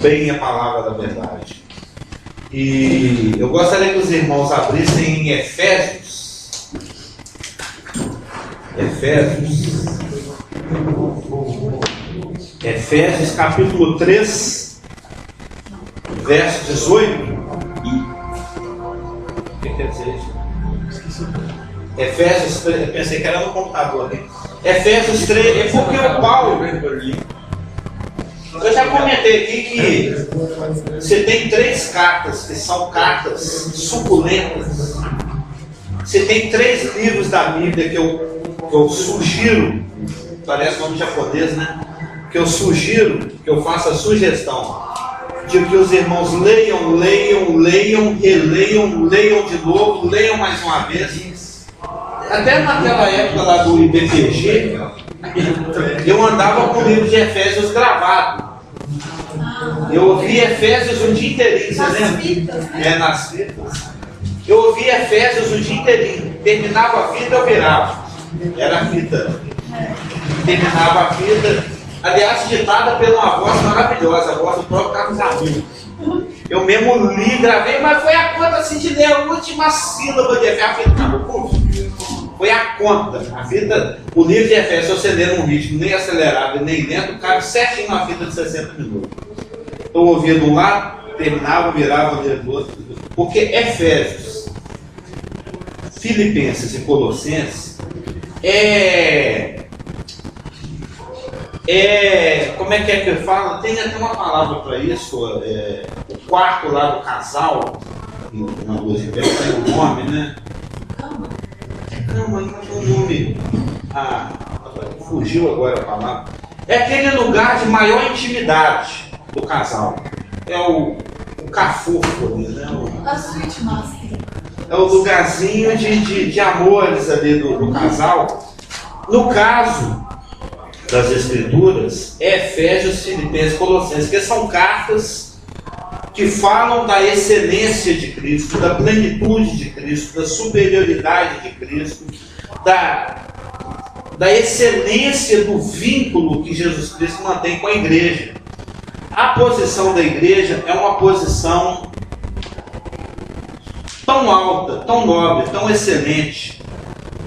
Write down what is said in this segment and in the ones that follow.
bem a palavra da verdade. E eu gostaria que os irmãos abrissem em Efésios. Efésios capítulo 3, verso 18. O que quer dizer isso? Efésios 3, eu pensei que era no computador, né? Efésios 3, é porque o Paulo, eu já comentei aqui que você tem 3 cartas que são cartas suculentas. Você tem 3 livros da Bíblia que eu sugiro, parece nome japonês, né? Que eu sugiro, que eu faço a sugestão de que os irmãos leiam, releiam, leiam de novo, leiam mais uma vez. Até naquela época lá do IBPG, eu andava com o livro de Efésios gravado. Eu ouvi Efésios o dia inteirinho, você lembra? Nas fitas. Eu ouvi Efésios o dia inteirinho. Terminava a fita, eu virava. Era a fita. Terminava a fita. Aliás, ditada por uma voz maravilhosa, a voz do próprio Carlos Armino. Eu mesmo li, gravei, mas foi a conta assim de ler a última sílaba de Efésios. A fita acabou. Foi a conta. A fita, o livro de Efésios, se você ler num ritmo nem acelerado nem lento, cabe certinho uma fita de 60 minutos. Então eu ouvia de um lado, terminava, virava, lia do outro. Porque Efésios, Filipenses e Colossenses como é que eu falo? Tem até uma palavra para isso, o quarto lá do casal, na luz de pé, tem um nome, né? Cama, não tem um nome. Fugiu agora a palavra. É aquele lugar de maior intimidade do casal. É o cafufo, né? A suíte master. É o lugarzinho de amores ali do casal. No caso das Escrituras, é Efésios, Filipenses, Colossenses, que são cartas que falam da excelência de Cristo, da plenitude de Cristo, da superioridade de Cristo, da excelência do vínculo que Jesus Cristo mantém com a igreja. A posição da igreja é uma posição tão alta, tão nobre, tão excelente,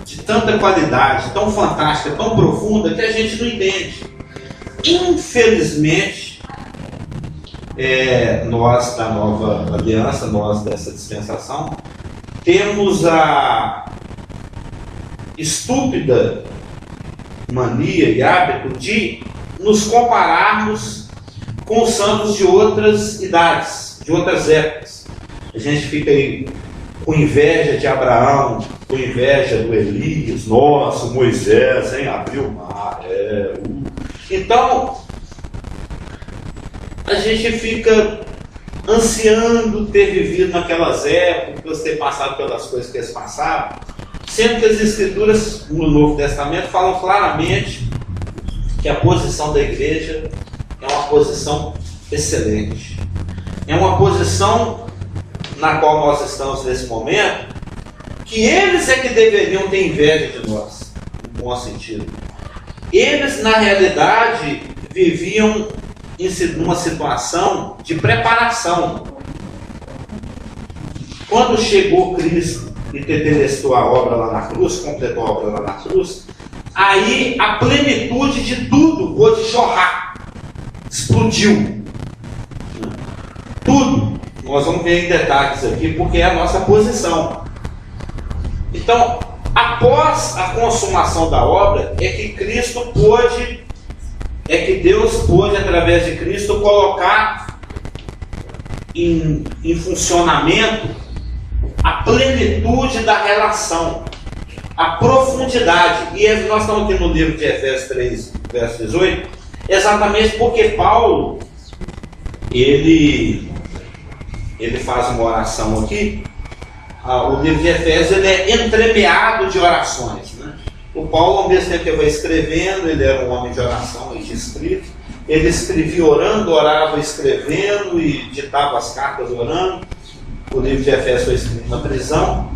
de tanta qualidade, tão fantástica, tão profunda, que a gente não entende. Infelizmente, nós da nova aliança, nós dessa dispensação, temos a estúpida mania e hábito de nos compararmos com os santos de outras idades, de outras épocas. A gente fica aí com inveja de Abraão, com inveja do Elias, nossa, Moisés, hein, abriu o mar. Então, a gente fica ansiando ter vivido naquelas épocas, ter passado pelas coisas que eles passaram, sendo que as Escrituras no Novo Testamento falam claramente que a posição da igreja é uma posição excelente. É uma posição na qual nós estamos nesse momento, que eles é que deveriam ter inveja de nós, no bom sentido. Eles, na realidade, viviam numa situação de preparação. Quando chegou Cristo e tetelestou a obra lá na cruz, completou a obra lá na cruz, aí a plenitude de tudo pôde jorrar, explodiu. Tudo. Nós vamos ver em detalhes aqui, porque é a nossa posição. Então, após a consumação da obra, é que Deus pôde, através de Cristo, colocar em funcionamento a plenitude da relação, a profundidade. E nós estamos aqui no livro de Efésios 3, verso 18, exatamente porque Paulo, ele faz uma oração aqui. O livro de Efésios ele é entremeado de orações, né? O Paulo, ao mesmo tempo que ele vai escrevendo, ele era um homem de oração, ele tinha escrito. Ele escrevia orando, orava escrevendo e ditava as cartas orando. O livro de Efésios foi escrito na prisão.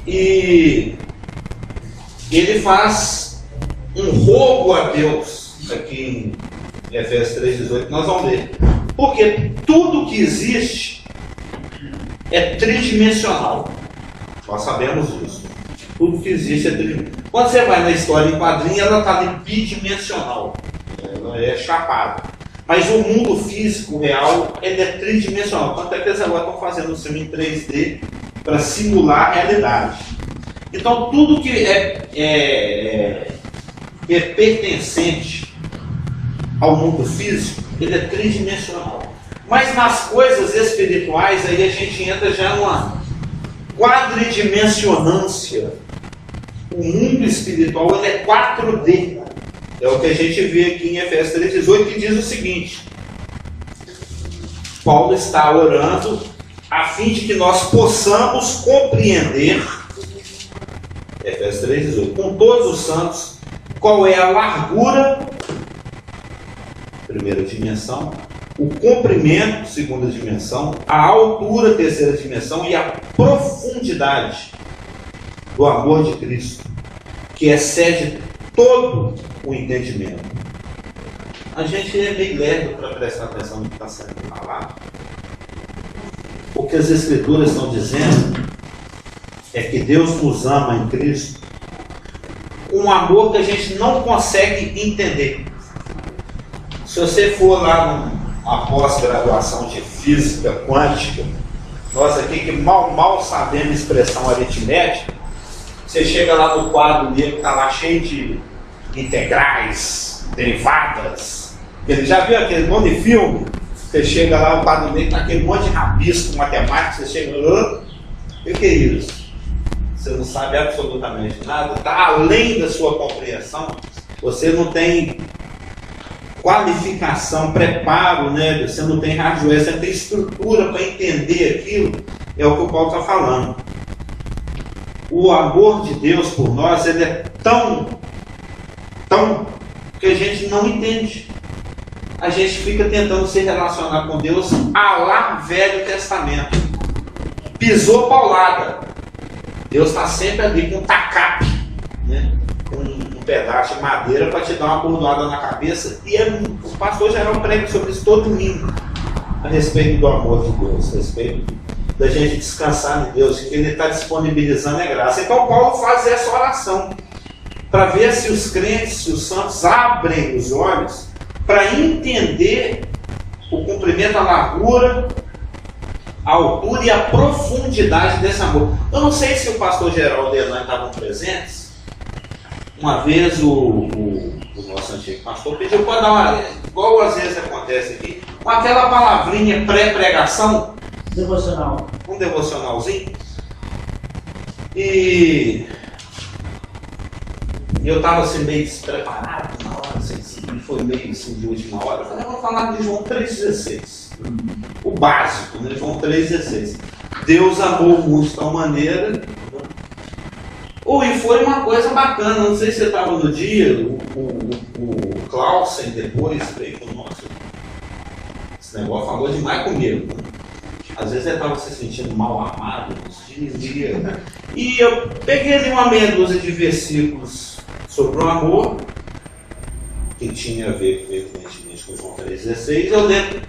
E ele faz um rogo a Deus, aqui em Efésios 3,18, nós vamos ler. Porque tudo que existe é tridimensional. Nós sabemos disso. Tudo que existe é tridimensional. Quando você vai na história em quadrinho, ela está ali bidimensional. Ela é chapada. Mas o mundo físico real, ele é tridimensional. Tanto é que eles agora estão fazendo um filme em 3D para simular a realidade. Então tudo que é pertencente ao mundo físico, ele é tridimensional. Mas nas coisas espirituais, aí a gente entra já numa quadridimensionância. O mundo espiritual, ele é 4D. É o que a gente vê aqui em Efésios 3,18, que diz o seguinte: Paulo está orando a fim de que nós possamos compreender, Efésios 3,18, com todos os santos, qual é a largura, primeira dimensão, o comprimento, segunda dimensão, a altura, terceira dimensão, e a profundidade do amor de Cristo, que excede todo o entendimento. A gente é meio lerdo para prestar atenção no que está sendo falado. O que as Escrituras estão dizendo é que Deus nos ama em Cristo com um amor que a gente não consegue entender. Se você for lá numa pós-graduação de física quântica, nós aqui que mal sabemos expressão aritmética, você chega lá no quadro dele que está lá cheio de integrais, derivadas. Ele já viu aquele monte de filme? Você chega lá, o quadro dele está aquele monte de rabisco matemático, você chega lá, o que é isso? Você não sabe absolutamente nada, está além da sua compreensão, você não tem qualificação, preparo, né? Você não tem hardware, você não tem estrutura para entender aquilo. É o que o Paulo está falando. O amor de Deus por nós, ele é tão que a gente não entende. A gente fica tentando se relacionar com Deus a lá Velho Testamento. Pisou paulada. Deus está sempre ali com um tacape, né? Com um pedaço de madeira para te dar uma bordoada na cabeça. E o pastor geral prega sobre isso todo domingo, a respeito do amor de Deus, a respeito da gente descansar em Deus, que Ele está disponibilizando a graça. Então Paulo faz essa oração para ver se os crentes, se os santos abrem os olhos para entender o comprimento, a largura, a altura e a profundidade desse amor. Eu não sei se o pastor Geraldo e a Elaine estavam presentes. Uma vez o nosso antigo pastor pediu para dar uma, igual às vezes acontece aqui, com aquela palavrinha pré-pregação. Devocional. Um devocionalzinho. E eu estava assim meio despreparado na hora, assim, foi meio assim de última hora. Eu falei, eu vou falar de João 3,16. O básico, né? João 3,16. Deus amou o mundo de tal maneira. E foi uma coisa bacana. Não sei se você estava no dia, o Clausen depois veio com o nosso. Esse negócio falou demais comigo. Às vezes ele estava se sentindo mal amado nos dias. E eu peguei ali uma meia dúzia de versículos sobre o amor, que tinha a ver evidentemente com João 3,16. Eu lembro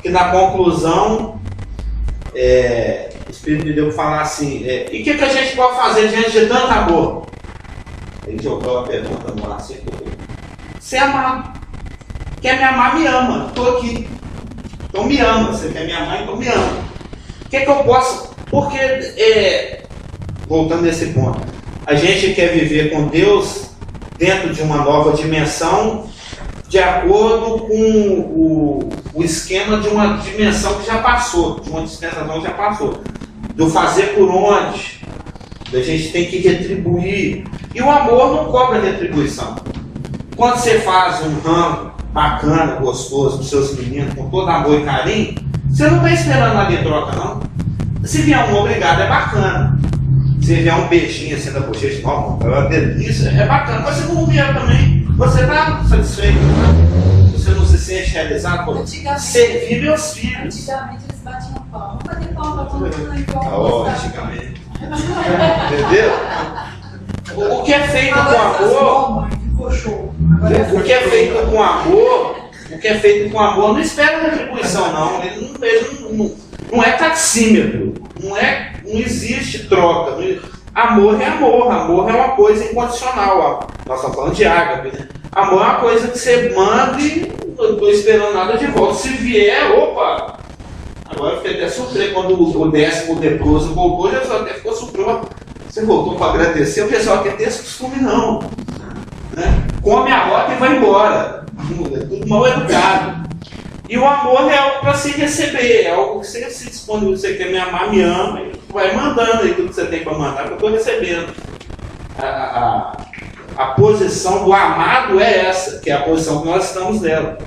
que na conclusão o Espírito me deu para falar assim, e o que a gente pode fazer diante de tanto amor? Ele jogou a pergunta no ar, você amar. Quer me amar, me ama. Estou aqui. Então me ama. Você quer me amar, então me ama. O que eu posso... Porque, voltando nesse ponto, a gente quer viver com Deus dentro de uma nova dimensão, de acordo com o esquema de uma dimensão que já passou, de uma dispensação que já passou. Do fazer por onde, a gente tem que retribuir. E o amor não cobra retribuição. Quando você faz um rango bacana, gostoso para os seus meninos, com todo amor e carinho, você não está esperando nada em troca, não. Se vier um obrigado, é bacana. Se vier um beijinho assim da bochecha, não, é uma delícia, é bacana. Mas se não vier também, você está satisfeito. Você não se sente realizado. Servir meus filhos. Antigamente eles batiam palma. Vamos fazer palma para todo mundo igual. Antigamente. Entendeu? O que é feito com amor, o que é feito com amor o que é feito com amor não espera retribuição, não. Ele não é taxímetro, não existe troca. Amor é amor, amor é uma coisa incondicional. Nós estamos falando de ágape, né? Amor é uma coisa que você manda e não estou esperando nada de volta. Se vier, opa! Agora eu fiquei até surpreso quando o 10º leproso voltou, Jesus até ficou surpreso. Você voltou para agradecer, o pessoal quer ter esse costume, não. Né? Come a rota e vai embora. É tudo mal educado. E o amor é algo para se receber, é algo que você se dispõe, você quer me amar, me ama, e vai mandando aí tudo que você tem para mandar, que eu estou recebendo. A posição do amado é essa, que é a posição que nós estamos nela.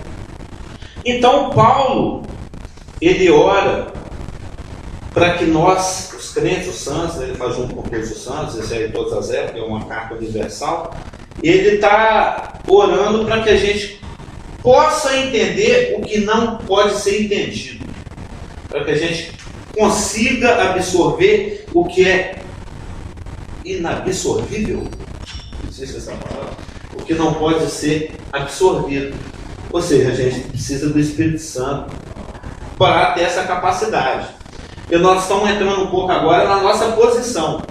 Então Paulo, ele ora para que nós, os crentes, os santos, ele faz junto com todos os santos, esse aí todas as épocas, é uma carta universal, ele está orando para que a gente possa entender o que não pode ser entendido, para que a gente consiga absorver o que é inabsorvível, não sei se essa palavra, o que não pode ser absorvido. Ou seja, a gente precisa do Espírito Santo para ter essa capacidade. E nós estamos entrando um pouco agora na nossa posição.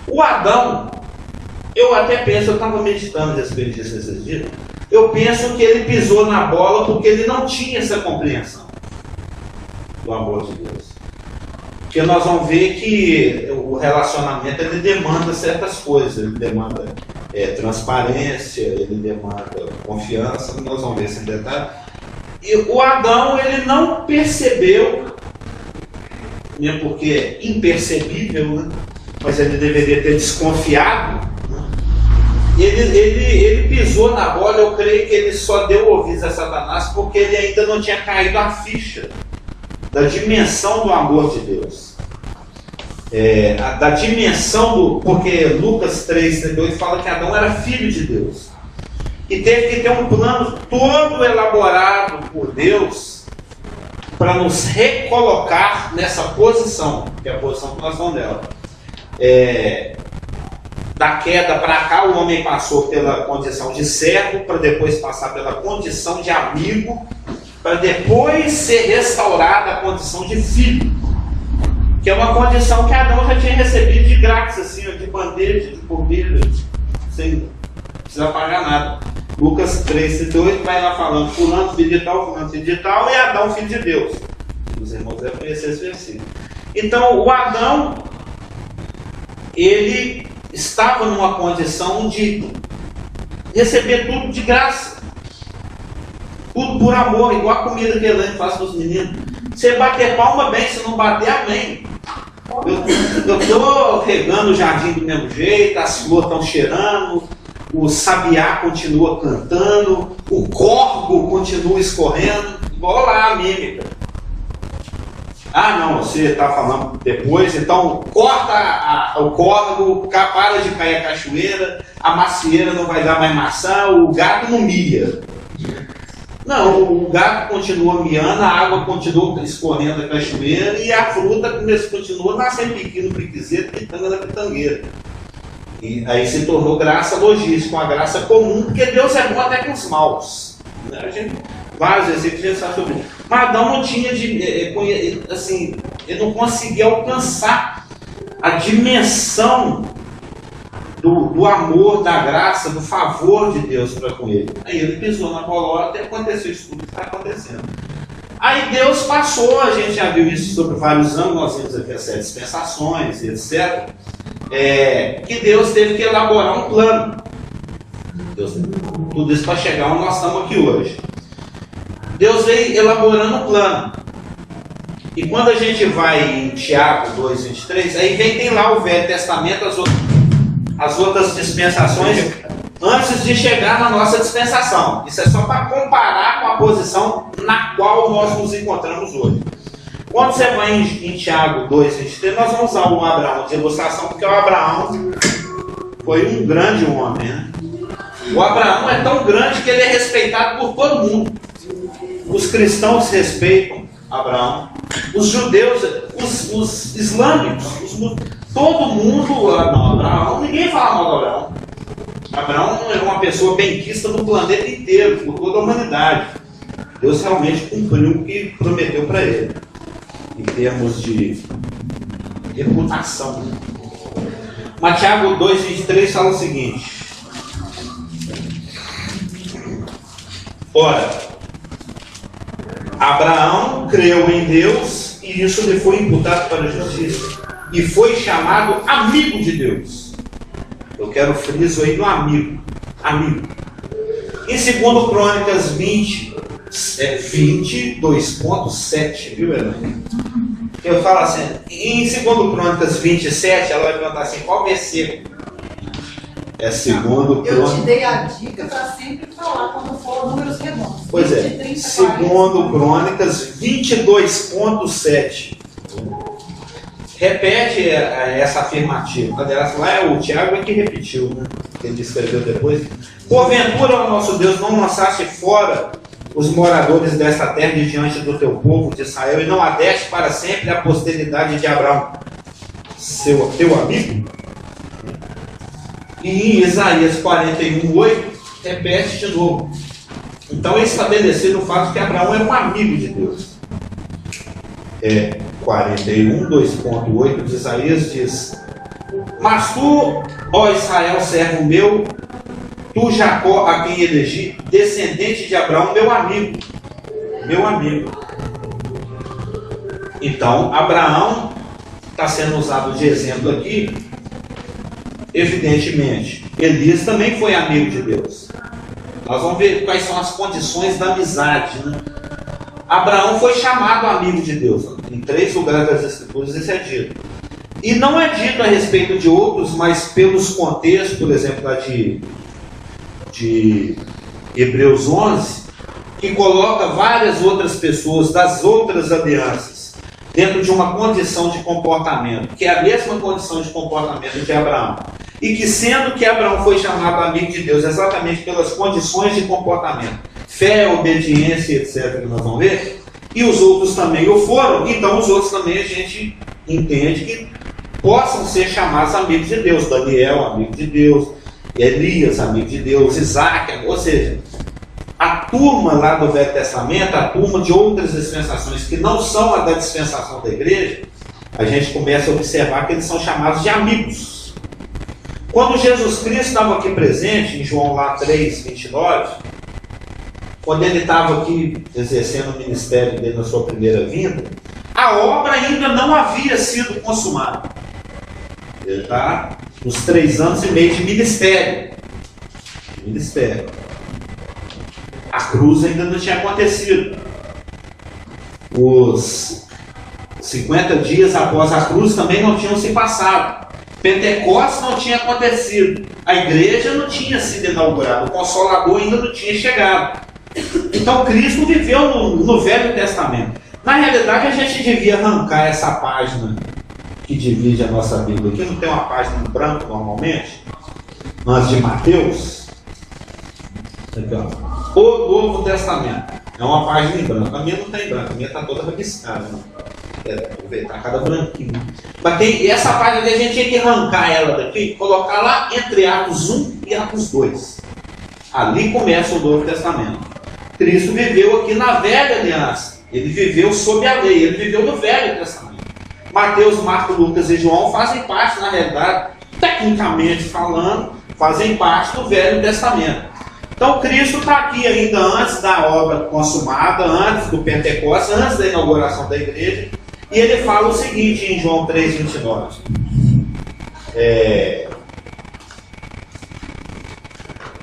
O Adão, eu até penso, eu estava meditando a respeito disso esses dias, eu penso que ele pisou na bola porque ele não tinha essa compreensão do amor de Deus. Porque nós vamos ver que o relacionamento ele demanda certas coisas, ele demanda transparência, ele demanda confiança, nós vamos ver esse detalhe. E o Adão ele não percebeu, mesmo porque é impercebível, né? Mas ele deveria ter desconfiado. Ele pisou na bola, eu creio que ele só deu ouvidos a Satanás porque ele ainda não tinha caído a ficha da dimensão do amor de Deus. Da dimensão porque Lucas 3:2 fala que Adão era filho de Deus. E teve que ter um plano todo elaborado por Deus para nos recolocar nessa posição, que é a posição que nós estamos nela. Da queda para cá, o homem passou pela condição de servo, para depois passar pela condição de amigo, para depois ser restaurada a condição de filho, que é uma condição que Adão já tinha recebido de graça, assim, de bandeja, de bobeira, sem precisar pagar nada. Lucas 3:2 vai lá falando, fulano filho de tal, fulano filho de tal, e Adão filho de Deus. Os irmãos devem conhecer esse versículo. Então, o Adão, ele estava numa condição de receber tudo de graça, tudo por amor, igual a comida que a Elaine faz para os meninos. Você bater palma bem, se não bater, amém. Eu estou regando o jardim do mesmo jeito, as flores estão cheirando, o sabiá continua cantando, o corvo continua escorrendo, igual lá a mímica. Ah, não, você está falando depois, então corta o córrego, para de cair a cachoeira, a macieira não vai dar mais maçã, o gato não mia. Não, o gato continua miando, a água continua escorrendo a cachoeira e a fruta continua nascendo pequeno, piquezeiro, pitanga da pitangueira. E aí se tornou graça logística, uma graça comum, porque Deus é bom até com os maus. Vários exemplos a gente sabe sobre isso. Mas Adão não tinha assim, ele não conseguia alcançar a dimensão do amor, da graça, do favor de Deus para com ele. Aí ele pisou na bolota e aconteceu isso tudo que está acontecendo. Aí Deus passou, a gente já viu isso sobre vários anos, nós vimos aqui as 7 dispensações, etc. Que Deus teve que elaborar um plano. Tudo isso para chegar onde nós estamos aqui hoje. Deus veio elaborando um plano. E quando a gente vai em Tiago 2:23, aí tem lá o Velho Testamento, as outras dispensações, antes de chegar na nossa dispensação. Isso é só para comparar com a posição na qual nós nos encontramos hoje. Quando você vai em Tiago 2:23, nós vamos usar o Abraão de ilustração, porque o Abraão foi um grande homem, né? O Abraão é tão grande que ele é respeitado por todo mundo. Os cristãos respeitam Abraão, os judeus, os islâmicos, todo mundo. Não, Abraão, ninguém fala mal do Abraão. Abraão é uma pessoa benquista do planeta inteiro, por toda a humanidade. Deus realmente cumpriu o que prometeu para ele, em termos de reputação. Mas Tiago 2,23 fala o seguinte: ora, Abraão creu em Deus e isso lhe foi imputado para a justiça, e foi chamado amigo de Deus. Eu quero friso aí do amigo. Em 2 Crônicas 22.7, viu, Helena? Eu falo assim, em 2 Crônicas 27, ela vai perguntar assim, qual versículo? É 2 Crônicas. Eu te dei a dica para sempre falar quando for números redondos. Pois 20, é, 30, 2 Crônicas 22.7. Repete essa afirmativa. Aliás, lá é o Tiago que repetiu, né? Que ele escreveu depois. Porventura, o nosso Deus, não lançaste fora os moradores desta terra de diante do teu povo de Israel, e não adeste para sempre a posteridade de Abraão, teu amigo? E em Isaías 41:8, repete de novo. Então é estabelecido o fato que Abraão era um amigo de Deus. 41, 2.8 de Isaías diz: mas tu, ó Israel, servo meu, tu Jacó, a quem elegi, descendente de Abraão, meu amigo. Então, Abraão está sendo usado de exemplo aqui, evidentemente. Elias também foi amigo de Deus. Nós vamos ver quais são as condições da amizade, né? Abraão foi chamado amigo de Deus. Em 3 lugares das Escrituras isso é dito. E não é dito a respeito de outros, mas pelos contextos, por exemplo, lá de Hebreus 11, que coloca várias outras pessoas das outras alianças dentro de uma condição de comportamento, que é a mesma condição de comportamento de Abraão. E que, sendo que Abraão foi chamado amigo de Deus exatamente pelas condições de comportamento, fé, obediência, etc., que nós vamos ver, e os outros também o foram, então os outros também a gente entende que possam ser chamados amigos de Deus. Daniel, amigo de Deus; Elias, amigo de Deus; Isaac, ou seja, a turma lá do Velho Testamento, a turma de outras dispensações que não são a da dispensação da igreja, a gente começa a observar que eles são chamados de amigos. Quando Jesus Cristo estava aqui presente, em João lá 3:29, quando ele estava aqui exercendo o ministério dele na sua primeira vinda, a obra ainda não havia sido consumada. Ele está nos 3 anos e meio de ministério. A cruz ainda não tinha acontecido. Os 50 dias após a cruz também não tinham se passado. Pentecostes não tinha acontecido. A igreja não tinha sido inaugurada. O Consolador ainda não tinha chegado. Então Cristo viveu no Velho Testamento. Na realidade, a gente devia arrancar essa página que divide a nossa Bíblia. Aqui não tem uma página em branco normalmente, antes de Mateus. Aqui, ó. O Novo Testamento. É uma página em branco. A minha não está em branco, a minha está toda rabiscada. Está cada branquinho. Mas tem essa página que a gente tinha que arrancar ela daqui e colocar lá entre Atos 1 e Atos 2. Ali começa o Novo Testamento. Cristo viveu aqui na Velha Aliança. Ele viveu sob a lei, ele viveu no Velho Testamento. Mateus, Marcos, Lucas e João fazem parte, na realidade, tecnicamente falando, fazem parte do Velho Testamento. Então Cristo está aqui ainda antes da obra consumada, antes do Pentecostes, antes da inauguração da igreja, e ele fala o seguinte em João 3:29.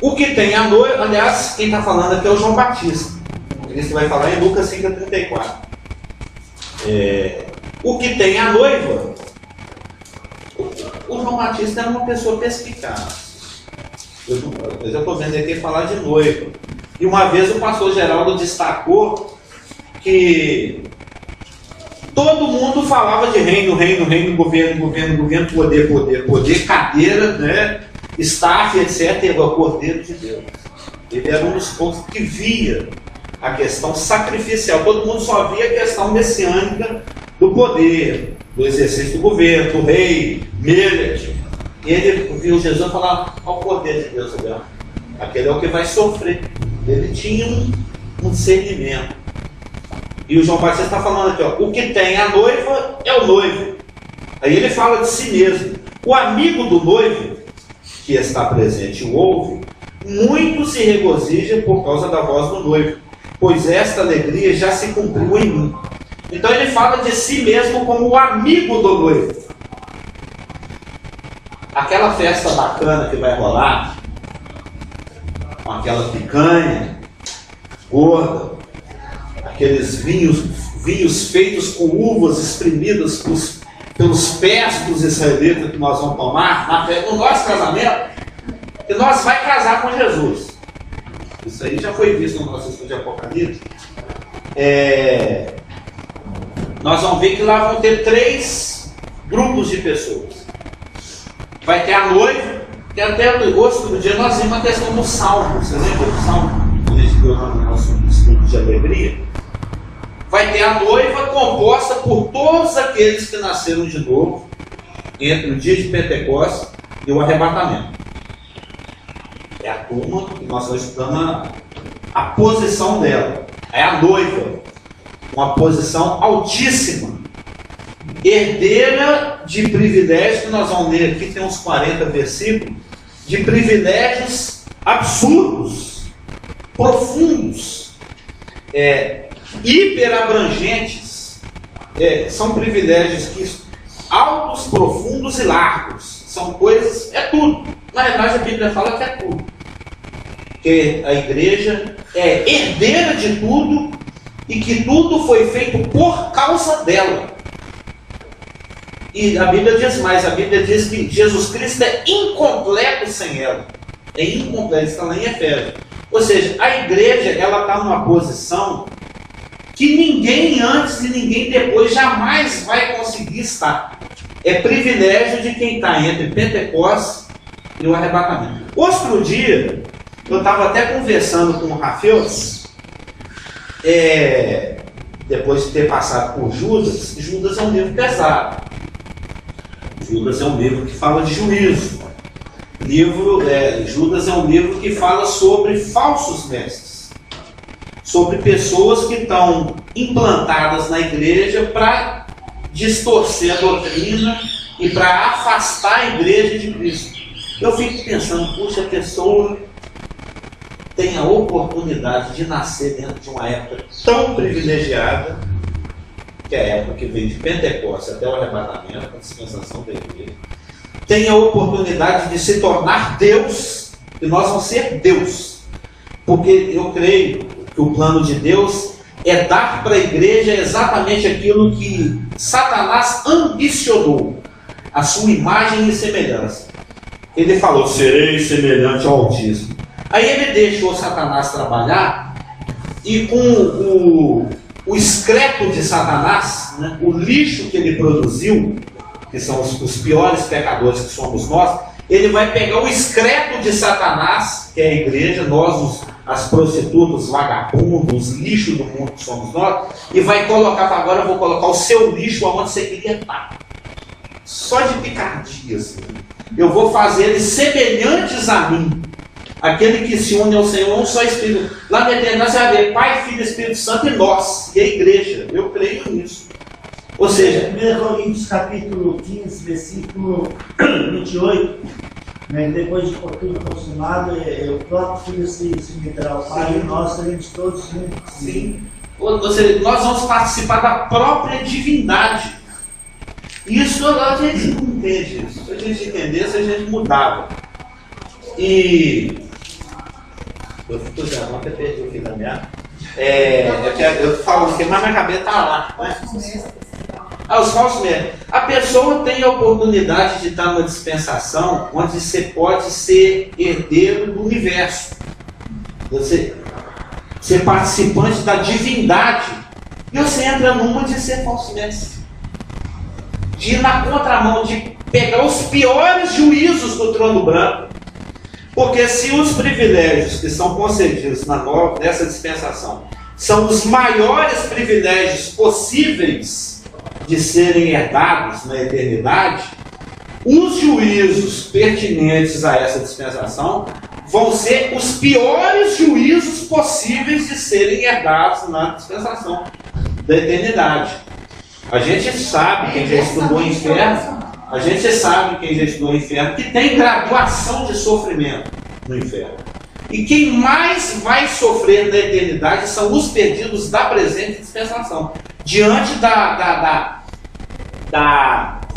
O que tem a noiva, aliás, quem está falando aqui é o João Batista. Cristo vai falar em Lucas 5:34. O que tem a noiva, o João Batista era uma pessoa perspicaz. Eu estou vendo aqui falar de noiva. E uma vez o pastor Geraldo destacou que todo mundo falava de reino, governo, poder, cadeira, né? Staff, etc. E o Cordeiro de Deus. Ele era um dos poucos que via a questão sacrificial. Todo mundo só via a questão messiânica do poder, do exercício do governo, do rei, Melech. E ele viu Jesus falar ao Cordeiro de Deus, aquele é o que vai sofrer. Ele tinha um discernimento. E o João Batista está falando aqui, ó, o que tem a noiva é o noivo. Aí ele fala de si mesmo. O amigo do noivo, que está presente e o ouve, muito se regozija por causa da voz do noivo, pois esta alegria já se cumpriu em mim. Então ele fala de si mesmo como o amigo do noivo. Aquela festa bacana que vai rolar, com aquela picanha gorda, aqueles vinhos feitos com uvas espremidas pelos pés dos israelitas que nós vamos tomar no nosso casamento, que nós vai casar com Jesus. Isso aí já foi visto no nosso estudo de Apocalipse. Nós vamos ver que lá vão ter 3 grupos de pessoas. Vai ter a noiva, que até outro dia nós vimos a questão do salmo. Você lembra do salmo que a gente viu no nosso estudo de alegria? Vai ter a noiva composta por todos aqueles que nasceram de novo entre o dia de Pentecostes e o arrebatamento. É a turma que nós estamos estudando a posição dela. É a noiva, uma posição altíssima, herdeira de privilégios, que nós vamos ler aqui, tem uns 40 versículos, de privilégios absurdos, profundos, hiperabrangentes. São privilégios altos, profundos e largos. São coisas, é tudo. Na verdade a Bíblia fala que é tudo. Que a igreja é herdeira de tudo e que tudo foi feito por causa dela. E a Bíblia diz mais, a Bíblia diz que Jesus Cristo é incompleto sem ela. É incompleto, está lá em Efésios. Ou seja, a igreja ela está numa posição que ninguém antes e ninguém depois jamais vai conseguir estar. É privilégio de quem está entre Pentecostes e o arrebatamento. Outro dia, eu estava até conversando com o Rafael, depois de ter passado por Judas. Judas é um livro pesado. Judas é um livro que fala de juízo. Judas é um livro que fala sobre falsos mestres, sobre pessoas que estão implantadas na igreja para distorcer a doutrina e para afastar a igreja de Cristo. Eu fico pensando, puxa, a pessoa tem a oportunidade de nascer dentro de uma época tão privilegiada, que é a época que vem de Pentecostes até o arrebatamento, a dispensação da igreja, tem a oportunidade de se tornar Deus, e nós vamos ser Deus, porque eu creio que o plano de Deus é dar para a igreja exatamente aquilo que Satanás ambicionou, a sua imagem e semelhança. Ele falou, serei semelhante ao Altíssimo. Aí ele deixou Satanás trabalhar, e com o excreto de Satanás, né, o lixo que ele produziu, que são os piores pecadores que somos nós, ele vai pegar o excreto de Satanás, que é a igreja, nós, as prostitutas, os vagabundos, os lixos do mundo que somos nós, e vai colocar, agora eu vou colocar o seu lixo onde você queria estar. Só de picardia, assim. Eu vou fazer eles semelhantes a mim. Aquele que se une ao Senhor, um só Espírito. Lá na eternidade você vai ver Pai, Filho e Espírito Santo e nós, e a igreja. Eu creio nisso. Ou seja, 1 Coríntios capítulo 15, versículo 28, né, depois de por tudo consumado, o próprio Filho se meterá ao Pai e nós seremos todos juntos. Sim. Ou seja, nós vamos participar da própria divindade. Isso a gente não entende. Se a gente entendesse, a gente mudava. E eu fico já, até perdi o fim da minha. Eu falo que mas minha cabeça está lá. Né? Os falsos mestres. A pessoa tem a oportunidade de estar numa dispensação onde você pode ser herdeiro do universo. Você ser participante da divindade. E você entra numa de ser falso mestre. De ir na contramão, de pegar os piores juízos do trono branco. Porque se os privilégios que são concedidos nessa dispensação são os maiores privilégios possíveis de serem herdados na eternidade, os juízos pertinentes a essa dispensação vão ser os piores juízos possíveis de serem herdados na dispensação da eternidade. A gente sabe, quem já estudou o inferno, que tem graduação de sofrimento no inferno. E quem mais vai sofrer na eternidade são os perdidos da presente dispensação. Diante da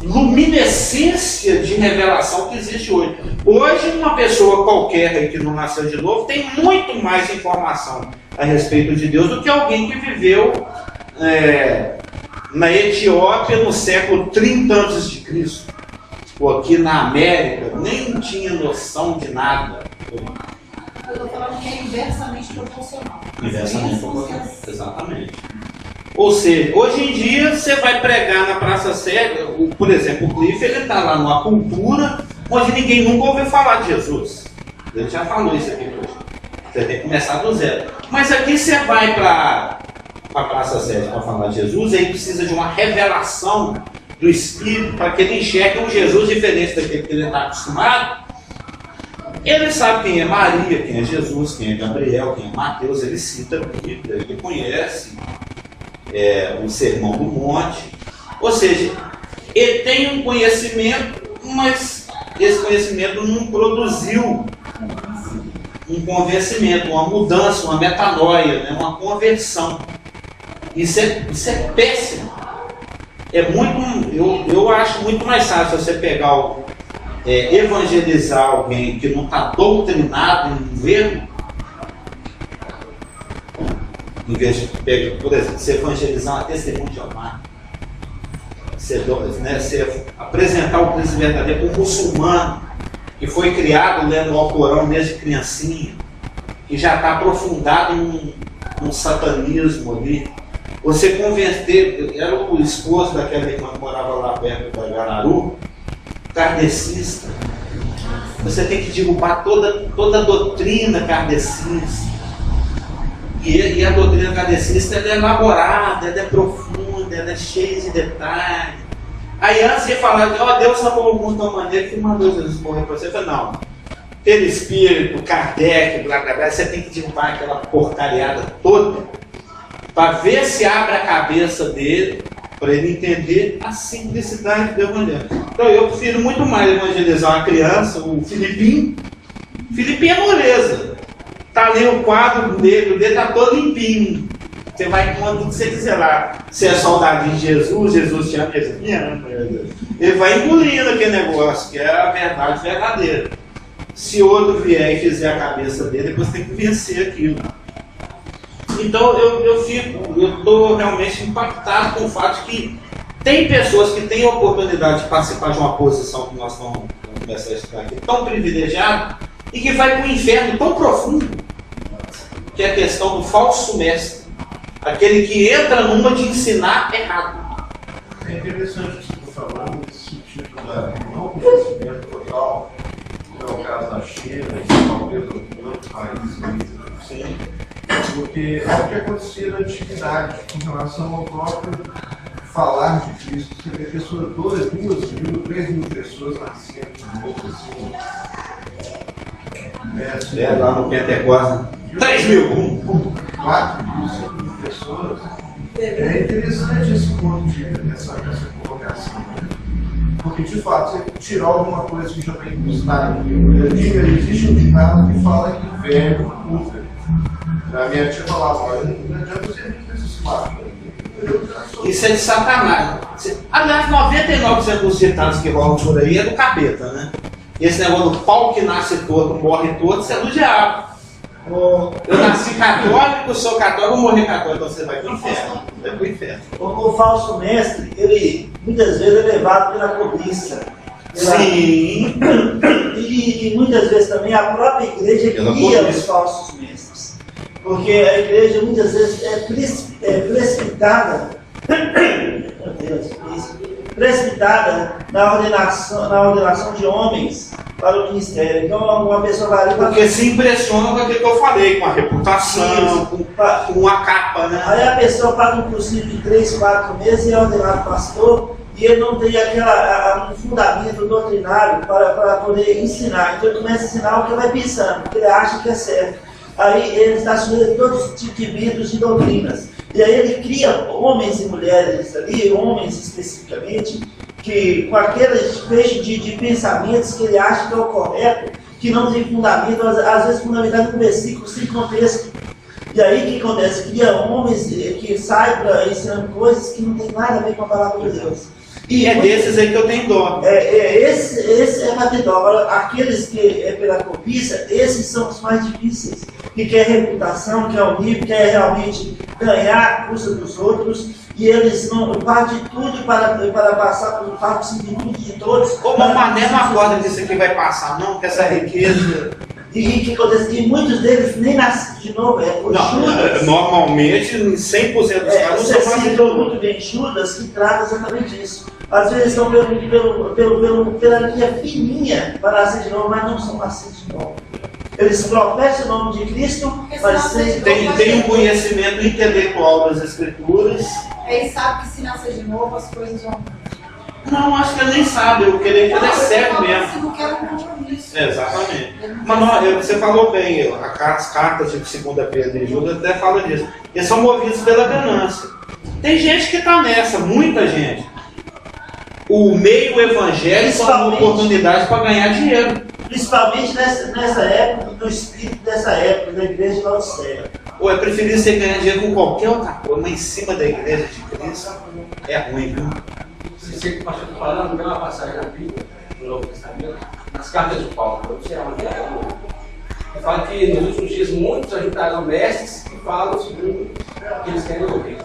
luminescência de revelação que existe hoje. Hoje, uma pessoa qualquer aí que não nasceu de novo tem muito mais informação a respeito de Deus do que alguém que viveu na Etiópia no século 30 a.C. Ou aqui na América, nem tinha noção de nada. Eu estou falando que é inversamente proporcional. Inversamente proporcional, exatamente. Ou seja, hoje em dia você vai pregar na Praça Cega, por exemplo, o Cliff, ele está lá numa cultura onde ninguém nunca ouviu falar de Jesus. Ele já falou isso aqui hoje. Você tem que começar do zero. Mas aqui você vai para a Praça Cega para falar de Jesus, aí precisa de uma revelação do Espírito para que ele enxergue um Jesus diferente daquele que ele está acostumado. Ele sabe quem é Maria, quem é Jesus, quem é Gabriel, quem é Mateus, ele cita a Bíblia, ele conhece o Sermão do Monte. Ou seja, ele tem um conhecimento, mas esse conhecimento não produziu um convencimento, uma mudança, uma metanoia, né? Uma conversão. Isso é péssimo. Eu acho muito mais fácil você pegar evangelizar alguém que não está doutrinado em ver, em vez de, por exemplo, você evangelizar uma testemunha de Jeová, você apresentar o Cristo verdadeiro para um muçulmano que foi criado lendo o Alcorão desde criancinha, que já está aprofundado num satanismo ali. Você converter, era o esposo daquela irmã que morava lá perto da Gararu, kardecista. Você tem que derrubar toda a doutrina kardecista. E a doutrina kardecista ela é elaborada, ela é profunda, ela é cheia de detalhes. Aí antes de falar que Deus amou o mundo de uma maneira que mandou Jesus morrer para você, eu falei, não. Pelo Espírito, Kardec, blá blá blá, você tem que derrubar aquela porcariada toda para ver se abre a cabeça dele, para ele entender a simplicidade do Evangelho. Então eu prefiro muito mais evangelizar uma criança, o Filipinho. Filipinho é moleza. Está ali o quadro negro dele, está todo limpinho. Você vai com tudo que você quiser lá. Você é soldadinho de Jesus, Jesus te ama, Jesus me ama. Ele vai engolindo aquele negócio, que é a verdade verdadeira. Se outro vier e fizer a cabeça dele, depois tem que vencer aquilo. Então eu estou realmente impactado com o fato de que tem pessoas que têm a oportunidade de participar de uma posição que nós vamos começar a estudar aqui, tão privilegiado, e que vai para um inferno tão profundo, que é a questão do falso mestre, aquele que entra numa de ensinar errado. É interessante isso que você está falando, nesse sentido da não conhecimento total, que é o caso da China e talvez de outros países. Sim. Porque é o que acontecia na antiguidade, em relação ao próprio falar de Cristo. Você vê pessoas, 2.000, 3.000 pessoas nascendo de novo, assim. Lá no Pentecostes, 3.000. 4.000, 5.000 pessoas. É interessante esse ponto dessa colocação. Né? Porque, de fato, você tirar alguma coisa que já está incrustada no livro, existe um ditado que fala que velho usa. A minha tia falava, olha, não adianta você ter esses quatro. Isso é de Satanás. Aliás, 99% dos ditados que rolam por aí é do capeta, né? E esse negócio do pau que nasce todo, morre todo, isso é do diabo. Eu nasci católico, sou católico, vou morrer católico, então você vai pro inferno. Vai pro inferno. O falso mestre, ele muitas vezes é levado pela cobiça. Sim. E muitas vezes também a própria igreja cria os falsos mestres. Porque a igreja muitas vezes é precipitada, precipitada na ordenação de homens para o ministério. Então uma pessoa vai ali porque se impressiona com aquilo que eu falei, com a reputação, com a capa, né? Aí a pessoa paga um cursinho de 3, 4 meses e é ordenado pastor, e ele não tem um fundamento doutrinário para poder ensinar. Então ele começa a ensinar o que ele vai pensando, o que ele acha que é certo. Aí ele está sujeito a todos os tipos de mitos e doutrinas. E aí ele cria homens e mulheres ali, homens especificamente, que com aquele feixe de pensamentos que ele acha que é o correto, que não tem fundamento, às vezes fundamentado no versículo, sem contexto. E aí o que acontece? Cria homens que saem ensinando coisas que não tem nada a ver com a palavra de Deus. E é desses aí que eu tenho dó. Esse é para ter dó. Agora, aqueles que é pela cobiça, esses são os mais difíceis. Que quer reputação, quer o nível, quer realmente ganhar a custa dos outros. E eles não fazem de tudo para passar pelo papo de todos. Como o Mané não acorda que isso aqui vai passar, não, que essa riqueza. E que acontece? E muitos deles nem nascem de novo. Não, normalmente, 100% dos casos você não são citou muito bem Judas, que trata exatamente isso. Às vezes estão pela linha fininha para nascer de novo, mas não são nascidos de novo. Eles professam o nome de Cristo, mas sem... Tem um conhecimento intelectual das Escrituras. Ele sabe que se nascer de novo as coisas vão... Não, acho que ele nem sabe, eu queria que ele é cego mesmo. Não quero um compromisso. Exatamente. Mas você falou bem, as cartas de 2 Pedro e Judas até fala disso. Eles são movidos pela ganância. Tem gente que está nessa, muita gente. O meio evangélico é uma oportunidade para ganhar dinheiro. Principalmente nessa época, no espírito dessa época, da igreja de Laodiceia. Ou é preferível você ganhar dinheiro com qualquer outra coisa, mas em cima da igreja de Cristo é ruim, viu? Você que o pastor está falando, vê uma passagem na Bíblia, no Novo Testamento, nas cartas de Paulo, para você onde é, fala que nos últimos dias muitos ajuntaram mestres que falam segundo o que eles querem ouvir.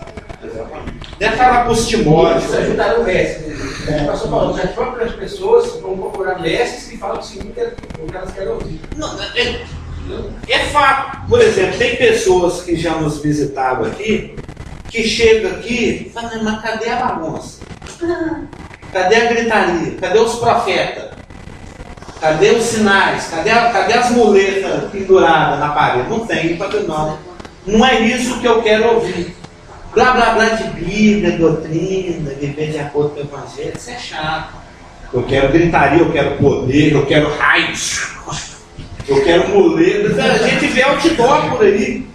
Deve estar lá para os Timóteos. Muitos ajuntaram mestres. O pastor falou que as próprias pessoas vão procurar mestres que falam segundo o que elas querem ouvir. Não, é fato. Por exemplo, tem pessoas que já nos visitavam aqui, que chegam aqui e falam, mas cadê a bagunça? Cadê a gritaria? Cadê os profetas? Cadê os sinais? Cadê as muletas penduradas na parede? Não tem, não. Não é isso que eu quero ouvir. Blá blá blá de Bíblia, doutrina, viver de acordo com o Evangelho, isso é chato. Eu quero gritaria, eu quero poder, eu quero raios, eu quero muletas. A gente vê outdoor por aí.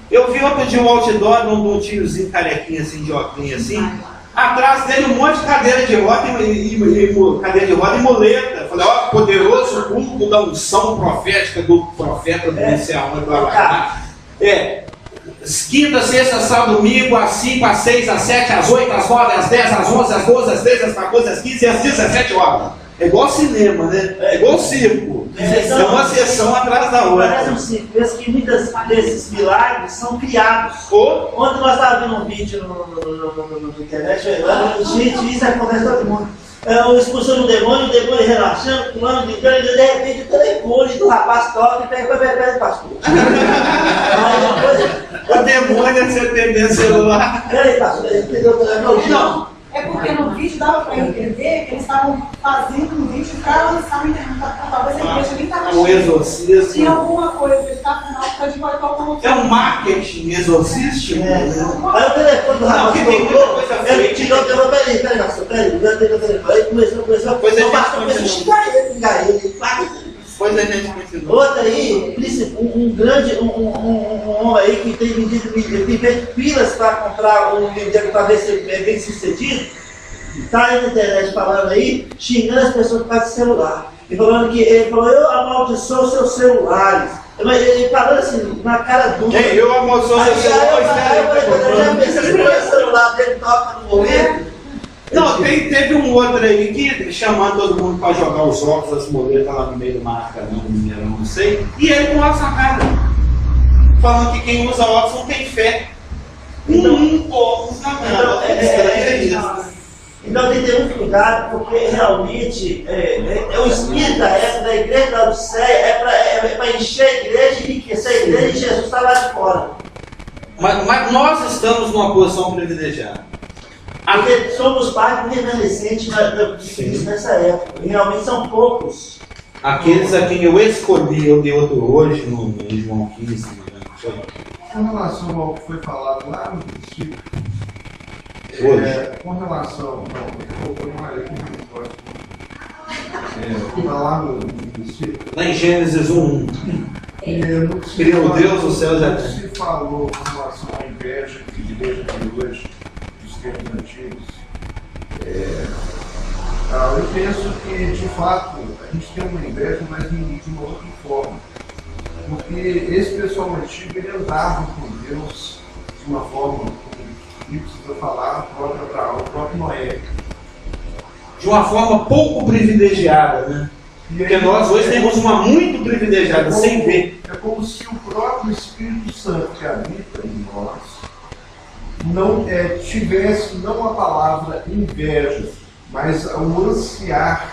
Eu vi outro dia um outdoor de um tiozinho carequinho assim, de óculos assim. Atrás dele um monte de cadeira de roda cadeira de roda e muleta. Eu falei, ó, poderoso culto da unção profética do profeta do inicial. Quinta, sexta, sábado, domingo, às 5, às 6, às 7, às 8, às 9, às 10, às 11, às 12, às 13, às 14, às 15 e às 17 horas. É igual cinema, né? É igual circo. É uma sessão atrás da outra. Parece um circo. Pensa que muitos desses milagres são criados. Ontem nós estávamos vendo um vídeo no internet, gente, isso acontece com todo mundo. Expulsando o demônio relaxando, pulando, brincando, e de repente o telefone do rapaz toca e pega o pastor. O demônio é você atender celular. Peraí, pastor, ele pegou o telefone. Não, é porque no vídeo dava para entender que eles estavam fazendo um vídeo para lançar na internet. Talvez a igreja nem estava Um exorcismo. Tinha alguma coisa, ele estava na época de colocar é um marketing exorcístico. Aí o telefone do rapaz tocou, ele tirou o telefone, peraí, pastor, peraí, eu tenho o telefone. Aí começou, o pastor começou a xingar ele. Depois a gente continua. Outra aí, um homem aí que tem feito filas para comprar um livro para ver se é bem sucedido, está aí na internet falando aí, xingando as pessoas que fazem celular. E falando que ele falou, eu amaldiçoo seus celulares. Mas ele falando assim, na cara dura. Eu amaldiçoo seus celulares. Eu já pensei que o celular dele toca no momento. Não, teve um outro aí que chamando todo mundo para jogar os óculos, as muletas lá no meio do Maracanã, no Mineirão, não sei, e ele com a sacada, falando que quem usa óculos não tem fé. Óculos na cara. Então tem que ter muito cuidado, porque realmente o espírito da época da igreja da Laodiceia é para encher a igreja e enriquecer a igreja, e Jesus está lá de fora. Mas nós estamos numa posição privilegiada. Porque somos parte remanescente de Cristo nessa época. E realmente são poucos. Aqueles a quem eu escolhi, eu dei outro hoje no João 15. Com relação ao que foi falado lá no princípio, Hoje. Com relação. Não, eu não falei com lá no princípio. Lá em Gênesis 1. Criou Deus os céus e a terra. Se falou com relação à inveja que igreja de hoje, dos tempos antigos. Eu penso que, de fato, a gente tem uma inveja, mas de uma outra forma. Porque esse pessoal antigo, ele andava com Deus de uma forma, como precisa falar, própria para o próprio Noé. De uma forma pouco privilegiada, né? Porque nós hoje temos uma muito privilegiada, sem ver. É como se o próprio Espírito Santo que habita em nós não tivesse não a palavra inveja, mas o ansiar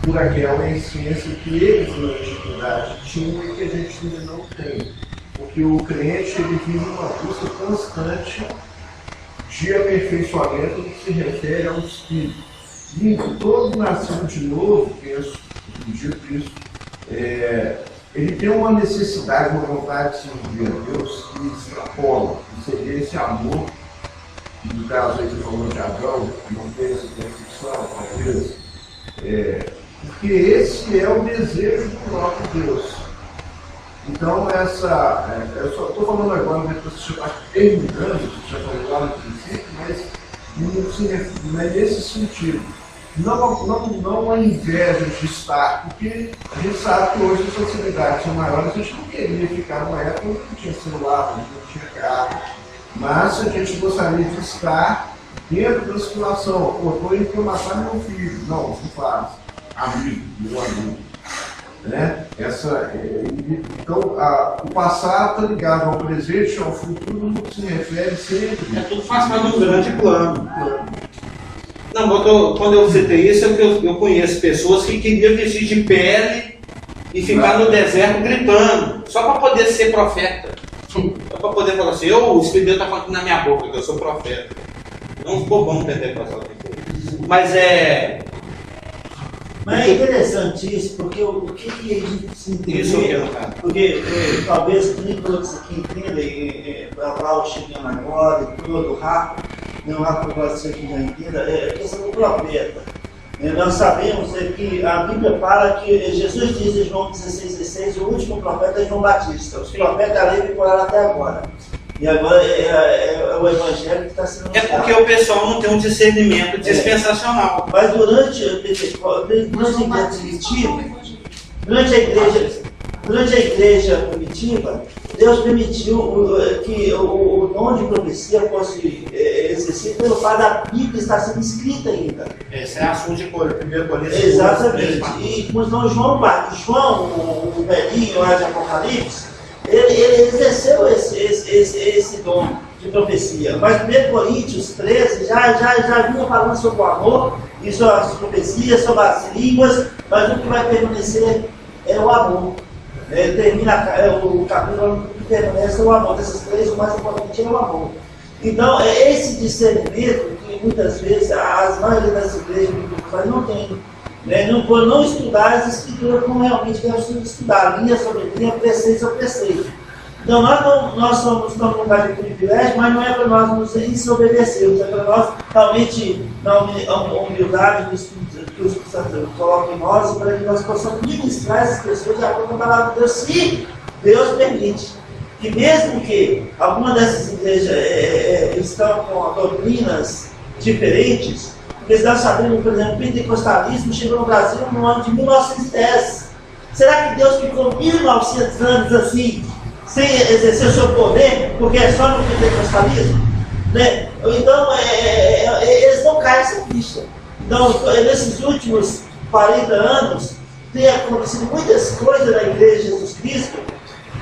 por aquela essência que eles na antiguidade tinham e que a gente ainda não tem. Porque o crente ele vive uma busca constante de aperfeiçoamento no que se refere ao Espírito. E todo nascido de novo, penso, acredito isso, ele tem uma necessidade, uma vontade de servir a Deus que extrapola, que seria esse amor, que no caso aí você falou de Abraão, não tem essa concepção, talvez, porque esse é o desejo do próprio Deus. Então, eu só estou falando agora, depois você já está terminando, você já falou lá no princípio, mas é nesse sentido. Não a inveja de estar, porque a gente sabe que hoje as facilidades são maiores, a gente não queria ficar numa época onde não tinha celular, onde não tinha carro, mas a gente gostaria de estar dentro da situação. Pô, estou indo para matar meu filho. Não faz. Amigo, meu amigo. Né? Então, o passado está ligado ao presente e ao futuro, no que se refere sempre. Tudo faz parte de um grande plano. Não, quando eu citei isso, eu conheço pessoas que queriam vestir de pele e ficar no deserto gritando, só para poder ser profeta. Só para poder falar assim, o Espírito de Deus está falando na minha boca que eu sou profeta. Não ficou bom pentecostal. Mas é interessante isso, porque o que a gente se entender, porque talvez todos aqui entendem, Paulo chegando agora, e todo rápido, não há para você que já entenda, é a questão do profeta. Nós sabemos que a Bíblia fala que Jesus diz em João 16,16, o último profeta é João Batista. Os profetas da lei vincularam até agora. E agora é o Evangelho que está sendo mostrado. Porque o pessoal não tem um discernimento dispensacional. Mas durante a igreja primitiva, Deus permitiu que o dom de profecia fosse exercido pelo fato da Bíblia estar sendo escrita ainda. Esse é assunto de 1 Coríntios. Exatamente. E então João, o velhinho lá de Apocalipse, ele exerceu esse dom de profecia. Mas 1 Coríntios 13 já vinha falando sobre o amor e sobre as profecias, sobre as línguas, mas o que vai permanecer é o amor. Termina o capítulo que permanece o amor. Dessas três, o mais importante é o amor. Então, é esse discernimento que muitas vezes as maioria das igrejas não tem. Não estudar as escrituras como realmente devem estudar, linha sobre linha, preceito sobre preceito. Então, nós estamos num lugar de privilégio, mas não é para nós nos ensoberbecermos, é para nós realmente, na humildade que o Espírito Santo coloca em nós, para que nós possamos ministrar essas pessoas de acordo com a palavra de Deus, se Deus permite. Que mesmo que algumas dessas igrejas estão com doutrinas diferentes, porque nós sabemos, por exemplo, o pentecostalismo chegou no Brasil no ano de 1910. Será que Deus ficou 1900 anos assim, sem exercer o seu poder, porque é só no pentecostalismo? Então, eles não caem essa ficha. Então, nesses últimos 40 anos, tem acontecido muitas coisas na Igreja de Jesus Cristo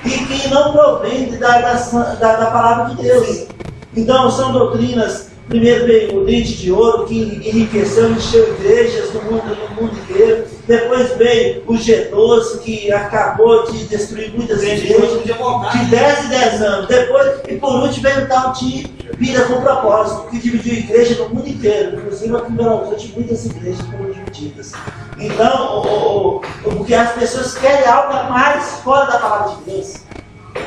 e que não provém da palavra de Deus. Então, são doutrinas. Primeiro veio o dente de ouro, que enriqueceu, encheu igrejas no mundo inteiro. Depois veio o G12, que acabou de destruir muitas igrejas, de 10 em 10 anos. Depois, e por último, veio o tal de Vida com Propósito, que dividiu a igreja no mundo inteiro. Inclusive, aqui em Belo Horizonte, muitas igrejas foram divididas. Então, porque as pessoas querem algo a mais fora da palavra de Deus.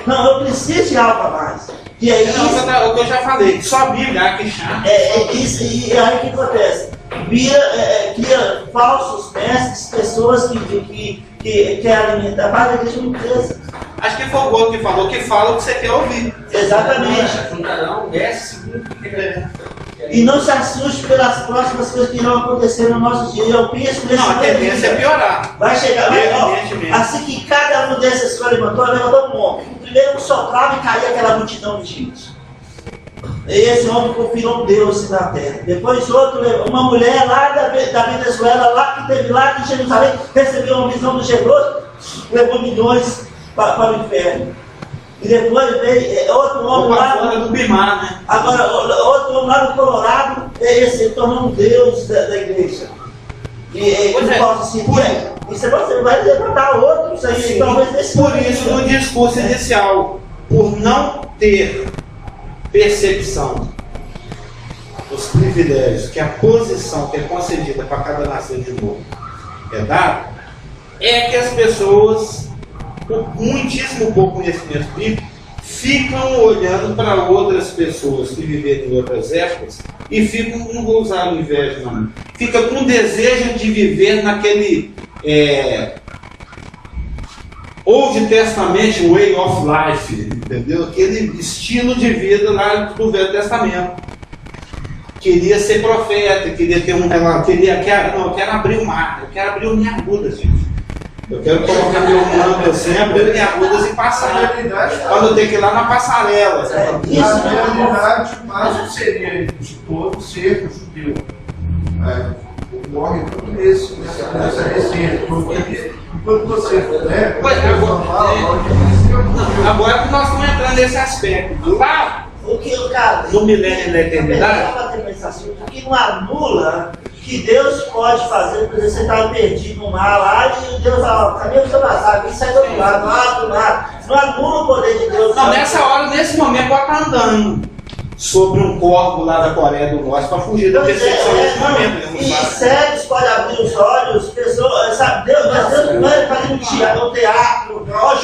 Não, eu preciso de algo a mais. E aí, Não, o que eu já falei, só a Bíblia que chama. isso, e aí o que acontece? Cria falsos mestres, pessoas que querem alimentar. A base da igreja não cresce. Acho que foi o Golo que falou, que fala o que você quer ouvir. Exatamente. Juntarão mestres segundo o que quer. E não se assuste pelas próximas coisas que irão acontecer no nosso dia. Eu penso nesse Não, a tendência é piorar. Vai chegar, Evidentemente. assim que cada um desses que levantou um homem. O primeiro soprava e caía aquela multidão de gente. E esse homem confirmou Deus na terra. Depois outro, uma mulher lá da Venezuela, lá que teve lá em Jerusalém, recebeu uma visão do Generoso, levou milhões para o inferno. E depois veio outro homem lá do Bimar, né? Agora, outro homem lá no Colorado, esse tornou um Deus da igreja. E você vai levantar outro, isso aí, talvez desse por isso, no discurso inicial, por não ter percepção dos privilégios que a posição que é concedida para cada nação de novo é dada, é que as pessoas, com muitíssimo pouco conhecimento bíblico, ficam olhando para outras pessoas que viveram em outras épocas e ficam, não vou usar o inveja, não, fica com desejo de viver naquele Old Testament way of life, entendeu? Aquele estilo de vida lá do Velho Testamento. Queria ser profeta, queria ter eu quero abrir o mar, eu quero abrir o Niagudas, gente. Eu quero colocar meu manto assim, abrir o Niagudas e passar. Quando eu tenho que ir lá na passarela. Na realidade, o máximo seria de todo ser judeu. Morre tudo nessa essência. Quando você agora que nós estamos entrando nesse aspecto. Lá, no milênio da eternidade, o que não anula que Deus pode fazer, por exemplo, você estava perdido no mar lá e Deus fala, cadê o seu braço? Quem sai do outro lado, lá do mar. Não anula o poder de Deus. Não, nessa hora, nesse momento, pode estar andando sobre um corpo lá da Coreia do Norte para fugir da perseguição nesse momento. E cegos podem abrir os olhos, pessoas, sabe, Deus não vai fazer um teatro.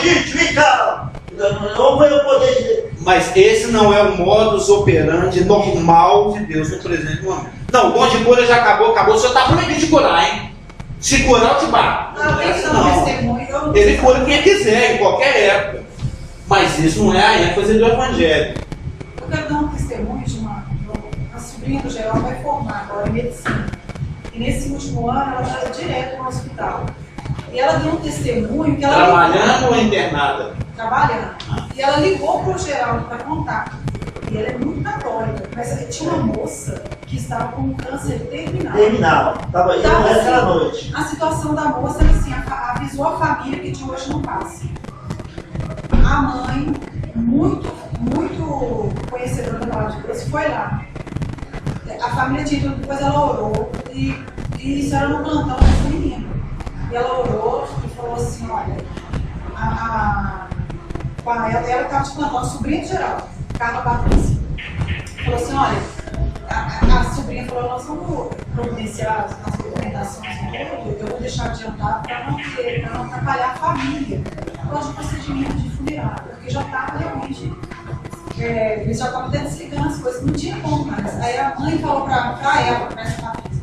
Gente, vem cá! Não foi o poder de Deus. Mas esse não é o modus operandi normal de Deus no presente momento. Não, o dom de cura já acabou, o senhor está proibido de curar, hein? Se curar, eu te bato. Não. Ele cura quem quiser, em qualquer época. Mas isso não é a ênfase do Evangelho. Eu quero dar um testemunho de uma sobrinha do Geraldo vai formar agora em medicina. E nesse último ano ela estava direto no hospital. E ela deu um testemunho que ela... Trabalhando ou internada? Trabalhando. E ela ligou para o Geraldo para contar. E ela é muito católica. Mas tinha uma moça que estava com um câncer terminal. Estava indo naquela noite. A situação da moça era assim, avisou a família que de hoje não passa. A mãe, muito conhecedora da palavra de Deus, foi lá. A família tinha tudo, depois ela orou e isso era no plantão dessa menina. E ela orou e falou assim, olha, ela estava de plantão, a sobrinha de Geraldo, Carla Patrícia. Falou assim, olha, a sobrinha falou, nós vamos providenciar as recomendações dele, eu vou deixar adiantar para não atrapalhar a família. Pode procedimento de funerário, porque já estava realmente, eles já estavam até desligando as coisas, não tinha como mais. Aí a mãe falou para ela, para essa Patrícia,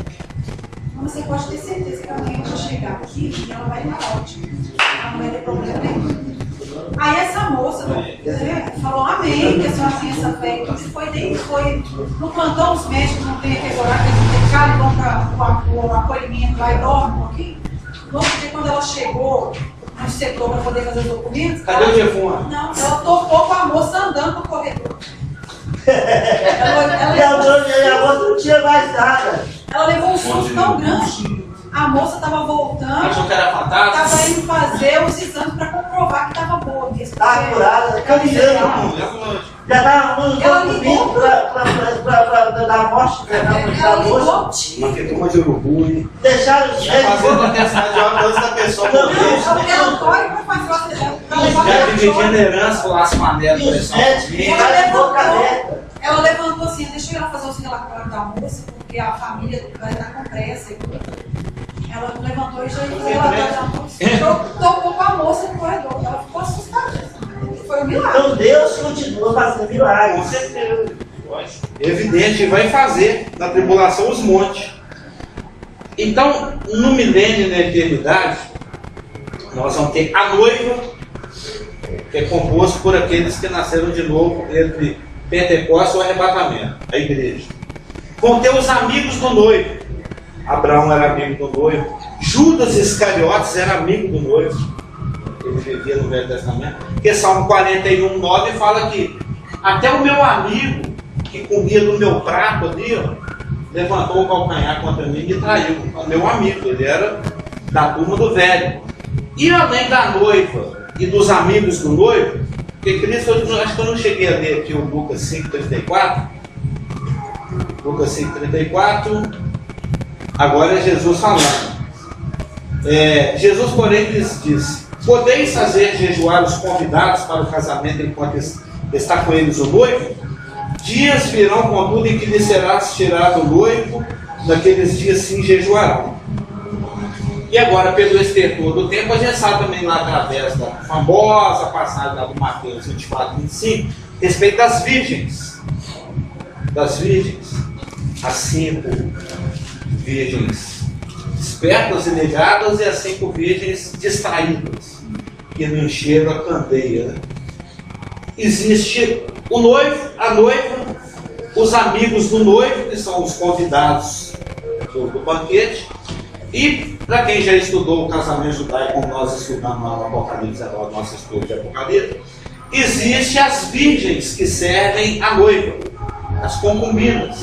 você pode ter certeza que amanhã eu vou chegar aqui e ela vai ir ótima, ela não vai ter problema nenhum. Aí essa moça falou amém, que a senhora tem essa fé, então foi no plantão, os médicos não têm aquele horário, eles não têm cara e vão para o acolhimento lá e dormem um pouquinho. No outro dia, quando ela chegou no setor para poder fazer os documentos, cadê o telefone? Não, ela topou com a moça andando no corredor. E a moça não tinha mais nada. Ela levou um susto tão grande. A moça estava voltando, Achou que era fantástico? estava indo fazer os exames para comprovar que estava boa mesmo. Estava curada, caminhando. Já estava no documento para dar morte. Ela ligou. Uma quetuma de urubu, hein? Deixaram os médicos. Fazendo a testagem de óculos da pessoa morrer. Ela corre para fazer o acidente. Já dividindo herança, laço maneiro, pressão. Ela levantou assim, deixa eu ir lá fazer os relatórios da moça, porque a família vai estar com pressa. Ela levantou e já ia fazer o relatório da moça. Tocou com a moça no corredor. Ela ficou assustada. Foi foi milagre. Então Deus continua fazendo Com milagres. certeza. Evidente, vai fazer na tribulação os montes. Então, no milênio e na eternidade, nós vamos ter a noiva, que é composto por aqueles que nasceram de novo entre Pentecostes e o arrebatamento, a igreja. Vão ter os amigos do noivo. Abraão era amigo do noivo. Judas Iscariotes era amigo do noivo. Ele vivia no Velho Testamento. Porque Salmo 41:9 fala que até o meu amigo que comia do meu prato ali, ó, levantou o calcanhar contra mim e me traiu. O meu amigo, ele era da turma do velho. E além da noiva e dos amigos do noivo, porque Cristo, acho que eu não cheguei a ler aqui o Lucas 5:34. Lucas 5:34. Agora é Jesus falando. Jesus, porém, lhes disse: podeis fazer jejuar os convidados para o casamento enquanto está com eles o noivo? Dias virão, contudo, em que lhe será tirado o noivo, naqueles dias sim jejuarão. E agora, pelo estertor do tempo, a gente sabe também lá através da famosa passagem lá do Mateus 24:25, respeito às virgens. Das virgens. As 5 virgens espertas e ligadas e as 5 virgens distraídas, que não encheram a candeia. Né? Existe o noivo, a noiva, os amigos do noivo, que são os convidados do banquete, e para quem já estudou o casamento judaico, como nós estudamos lá no Apocalipse, agora o nosso estudo de Apocalipse, existe as virgens que servem a noiva, as concubinas.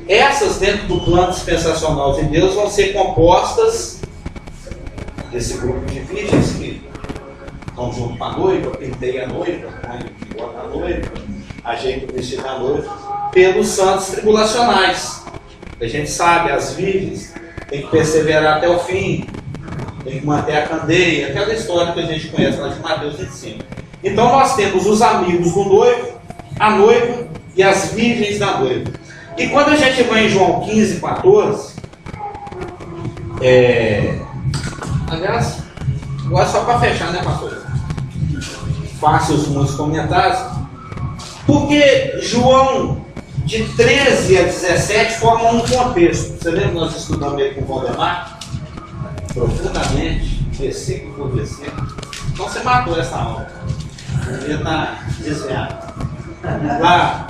Essas, dentro do plano dispensacional de Deus, vão ser compostas desse grupo de virgens que estão junto com a noiva, penteia a noiva, bota a noiva, ajeita o vestido da noiva, pelos santos tribulacionais. A gente sabe, as virgens têm que perseverar até o fim, tem que manter a candeia, aquela história que a gente conhece lá de Mateus 25. Então nós temos os amigos do noivo, a noiva e as virgens da noiva. E quando a gente vai em João 15:14, aliás, agora só para fechar, né, pastor? Faça os muitos comentários. Porque João, de 13 a 17, forma um contexto. Você lembra que nós estudamos ele com o Valdemar? Profundamente, versículo por versículo. Então você matou essa aula. Devia estar desviado. Lá,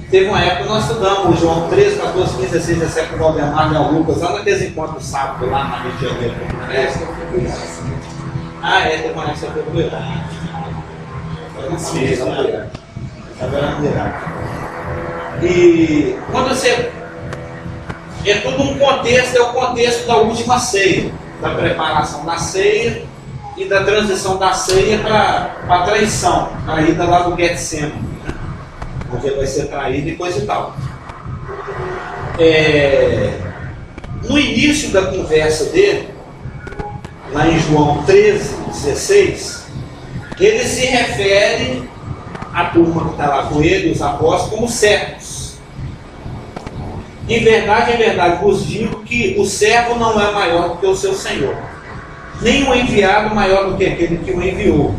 teve uma época que nós estudamos João 13, 14, 15, 16, 17 com o Valdemar e o Lucas, lá naqueles encontros sábado lá na Rio de Janeiro. Teve uma época que você foi cuidar. E quando você. É tudo um contexto, é o contexto da última ceia, da preparação da ceia e da transição da ceia para a traição, para a ida lá do Getsemane, porque vai ser traído e coisa e tal. No início da conversa dele, lá em João 13:16, ele se refere à turma que está lá com ele, os apóstolos, como servos. Em verdade, vos digo que o servo não é maior do que o seu senhor, nem o enviado maior do que aquele que o enviou.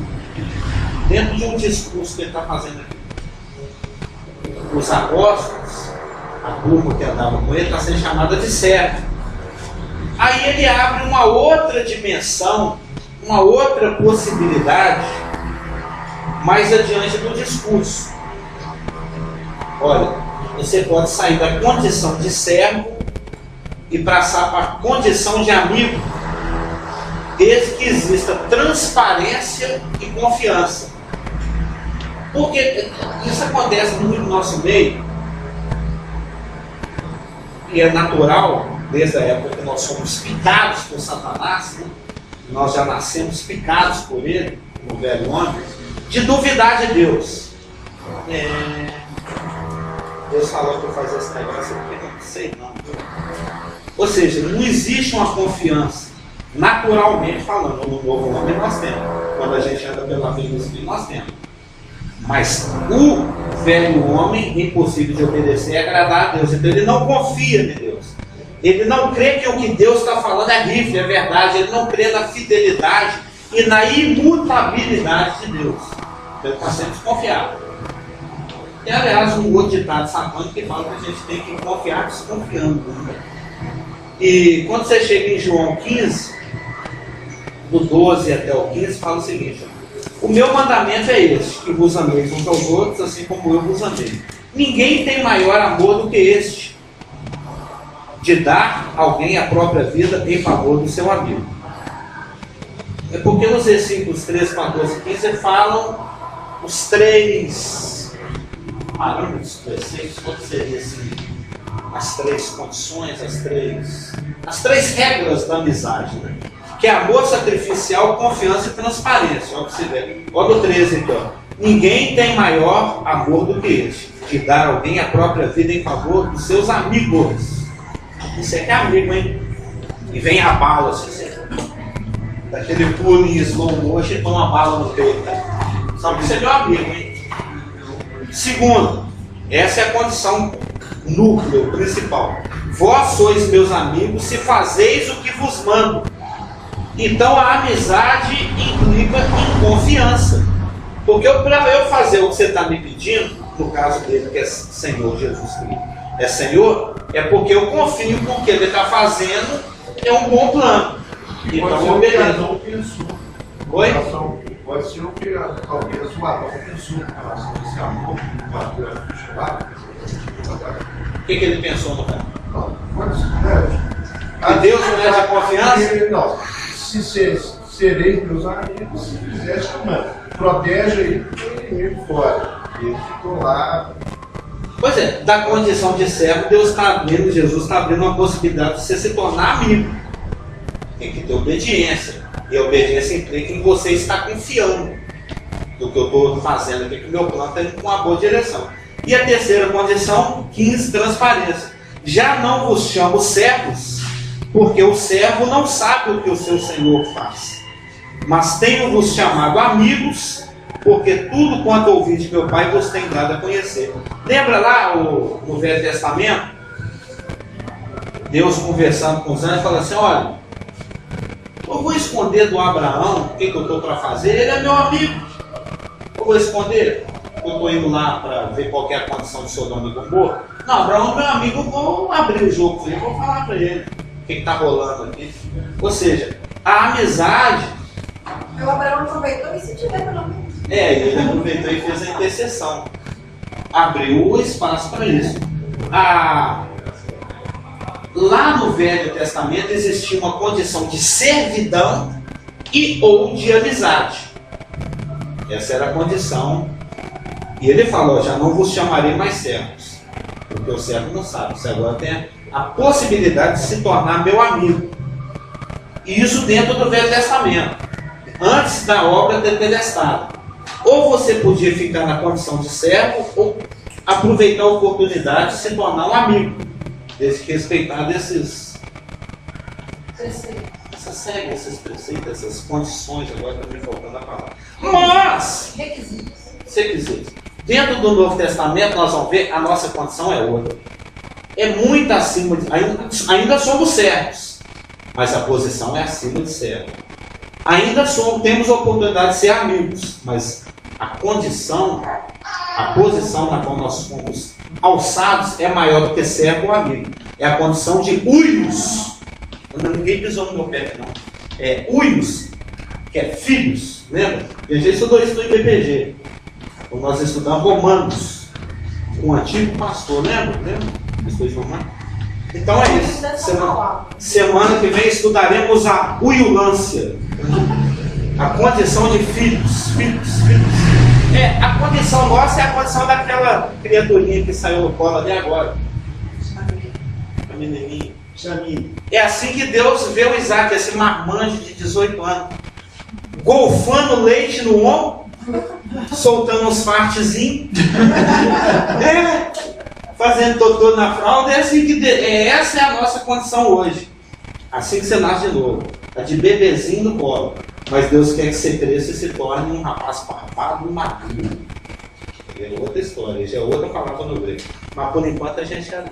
Dentro de um discurso que ele está fazendo aqui, os apóstolos, a turma que andava com ele, está sendo chamada de servo. Aí ele abre uma outra dimensão, uma outra possibilidade, mais adiante do discurso. Olha, você pode sair da condição de servo e passar para a condição de amigo, desde que exista transparência e confiança. Porque isso acontece muito no nosso meio, e é natural, desde a época que nós somos picados por Satanás, né? Nós já nascemos picados por ele, no velho homem, de duvidar de Deus. Deus falou que eu fazia esse negócio, eu não sei não. Ou seja, não existe uma confiança, naturalmente falando. No novo homem nós temos. Quando a gente anda pela vida do Espírito, nós temos. Mas o velho homem, impossível de obedecer, é agradar a Deus. Então ele não confia em Deus. Ele não crê que o que Deus está falando é rifle, é verdade. Ele não crê na fidelidade e na imutabilidade de Deus. Ele está sempre desconfiado. Tem, aliás, um outro ditado satânico que fala que a gente tem que confiar desconfiando. Né? E quando você chega em João 15, do 12 até o 15, fala o seguinte: o meu mandamento é este, que vos ameis uns aos outros, assim como eu vos amei. Ninguém tem maior amor do que este, de dar a alguém a própria vida em favor do seu amigo. É porque nos versículos 13, 14 e 15 falam os três parâmetros, preceitos, qual seria assim, as três condições, as três regras da amizade, né? Que é amor sacrificial, confiança e transparência. Olha o que você vê. Olha o 13 então. Ninguém tem maior amor do que este, de dar a alguém a própria vida em favor dos seus amigos. Isso aqui é amigo, hein? E vem a bala, assim, daquele pulo em slow motion e toma uma bala no peito. Sabe que isso é meu amigo, hein? Segundo, essa é a condição núcleo principal. Vós sois meus amigos se fazeis o que vos mando. Então a amizade implica em confiança. Porque para eu fazer o que você está me pedindo, no caso dele que é Senhor Jesus Cristo, é Senhor, é porque eu confio que o que ele está fazendo é um bom plano. Então eu obedeço. Oi? Pode ser o que talvez o Adão pensou em relação a esse amor que vai chamar. O que ele pensou no cara? Não, pode ser. E Deus não é de confiança? Não. Se sereis meus amigos, se quiser chamar, protege ele do inimigo fora. Ele ficou lá. Pois é, da condição de servo, Deus está abrindo, Jesus está abrindo uma possibilidade de você se tornar amigo. Tem que ter obediência. E a obediência implica em você estar confiando do que eu estou fazendo aqui, que o meu plano está indo com uma boa direção. E a terceira condição, 15, transparência. Já não vos chamo servos, porque o servo não sabe o que o seu senhor faz. Mas tenho-vos chamado amigos, porque tudo quanto ouvi de meu Pai vos tem dado a conhecer. Lembra lá no Velho Testamento? Deus conversando com os anjos, falando assim: olha, eu vou esconder do Abraão o que eu estou para fazer, ele é meu amigo. Eu vou esconder? Eu estou indo lá para ver qual que é a condição de Sodoma e Gomorra? Não, Abraão é meu amigo, eu vou abrir o jogo para ele, vou falar para ele o que está rolando aqui. Ou seja, a amizade. O Abraão aproveitou e se tiver pelo menos. Ele aproveitou e fez a intercessão. Abriu o espaço para isso. Lá no Velho Testamento existia uma condição de servidão e ou de amizade. Essa era a condição. E ele falou: já não vos chamarei mais servos, porque o servo não sabe. Você agora tem a possibilidade de se tornar meu amigo. E isso dentro do Velho Testamento, antes da obra tetelestada. Ou você podia ficar na condição de servo, ou aproveitar a oportunidade de se tornar um amigo, desde que respeitar essas regras, esses preceitos, essas condições. Agora está me faltando a palavra. Mas, requisitos. Dentro do Novo Testamento nós vamos ver a nossa condição é outra. É muito acima de. Ainda somos servos, mas a posição é acima de servo. Ainda temos a oportunidade de ser amigos, mas a condição, a posição na qual nós fomos alçados é maior do que servo ou amigo. É a condição de huios. Ninguém pisou no meu pé, não. É huios, que é filhos. Lembra? A gente estudou isso no IBPG. Quando nós estudamos Romanos, com o antigo pastor, lembra? Então é isso. Semana que vem estudaremos a huilância. A condição de filhos. A condição nossa é a condição daquela criaturinha que saiu no colo ali agora. A menininha. É assim que Deus vê o Isaac, esse marmanjo de 18 anos, golfando leite no ombro, soltando uns fartezinhos, fazendo totô na fralda. Essa é a nossa condição hoje. Assim que você nasce de novo, é de bebezinho no colo. Mas Deus quer que você cresça e se torne um rapaz parpado, maduro. É outra história, já é outra palavra no grego. Mas por enquanto a gente já lê.